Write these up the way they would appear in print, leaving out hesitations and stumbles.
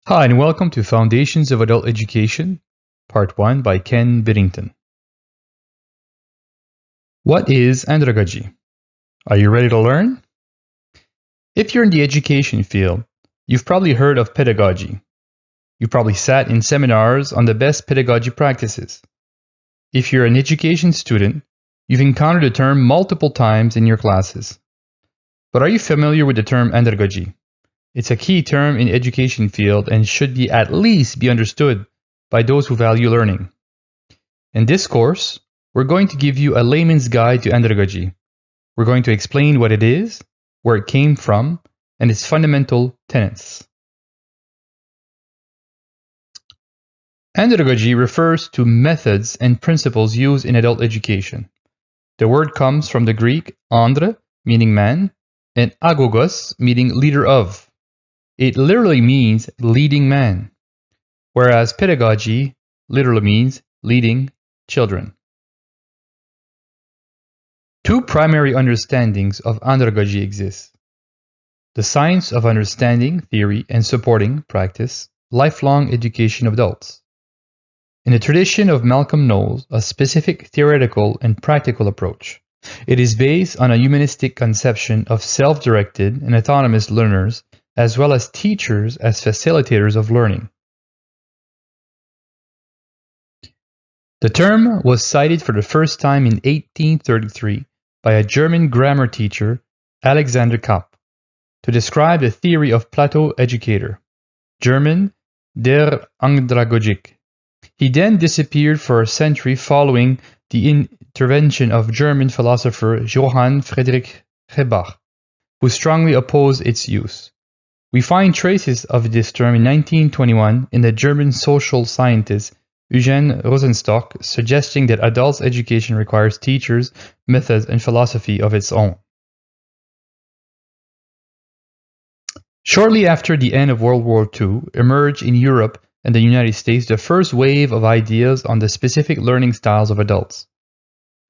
Hi, and welcome to Foundations of Adult Education, Part 1 by Ken Biddington. What is Andragogy? Are you ready to learn? If you're in the education field, you've probably heard of pedagogy. You've probably sat in seminars on the best pedagogy practices. If you're an education student, you've encountered the term multiple times in your classes. But are you familiar with the term Andragogy? It's a key term in the education field and should be at least be understood by those who value learning. In this course, we're going to give you a layman's guide to Andragogy. We're going to explain what it is, where it came from, and its fundamental tenets. Andragogy refers to methods and principles used in adult education. The word comes from the Greek andra, meaning man, and agogos, meaning leader of. It literally means leading man, whereas pedagogy literally means leading children. Two primary understandings of andragogy exist: the science of understanding, theory, and supporting practice, lifelong education of adults. In the tradition of Malcolm Knowles, a specific theoretical and practical approach. It is based on a humanistic conception of self-directed and autonomous learners, as well as teachers as facilitators of learning. The term was cited for the first time in 1833 by a German grammar teacher, Alexander Kapp, to describe the theory of Plato educator, German der Andragogik. He then disappeared for a century following the intervention of German philosopher Johann Friedrich Hebach, who strongly opposed its use. We find traces of this term in 1921 in the German social scientist Eugen Rosenstock, suggesting that adults' education requires teachers, methods, and philosophy of its own. Shortly after the end of World War II, emerged in Europe and the United States the first wave of ideas on the specific learning styles of adults.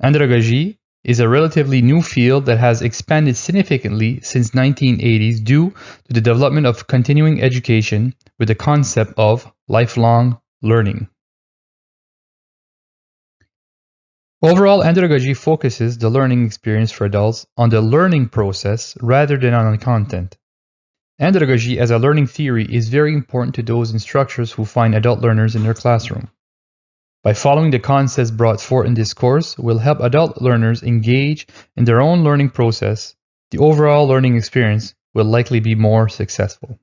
Andragogy is a relatively new field that has expanded significantly since 1980s due to the development of continuing education with the concept of lifelong learning. Overall, andragogy focuses the learning experience for adults on the learning process rather than on the content. Andragogy as a learning theory is very important to those instructors who find adult learners in their classroom. By following the concepts brought forth in this course will help adult learners engage in their own learning process. The overall learning experience will likely be more successful.